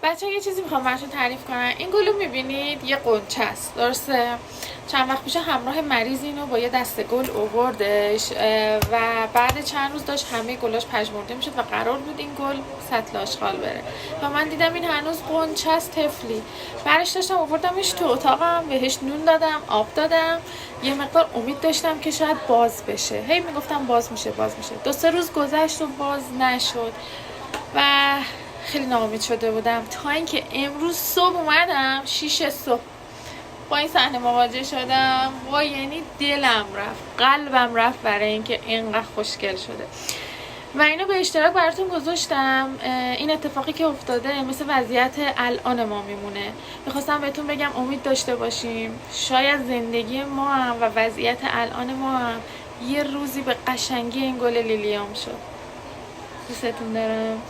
بچه یه چیزی میخوام براتون تعریف کنم. این گلو میبینید یه قنچه است، درسته؟ چند وقت پیش همراه مریض اینو با یه دسته گل اووردش و بعد چند روز داشت همه گلاش پژمرده میشد و قرار بود این گل سطل آشغال بره و من دیدم این هنوز قنچه است طفلی. برش داشتم اووردمش تو اتاقم، بهش نون دادم، آب دادم، یه مقدار امید داشتم که شاید باز بشه. هی میگفتم باز میشه باز میشه. 2-3 روز گذشت و باز نشد و خیلی ناامید شده بودم تا اینکه امروز صبح اومدم 6 صبح با این صحنه مواجه شدم. وای یعنی دلم رفت، قلبم رفت برای اینکه اینقدر خوشگل شده و اینو به اشتراک براتون گذاشتم. این اتفاقی که افتاده مثل وضعیت الان ما میمونه. میخواستم بهتون بگم امید داشته باشیم، شاید زندگی ما هم و وضعیت الان ما هم یه روزی به قشنگی این گل لیلیام شد. دوستتون دارم.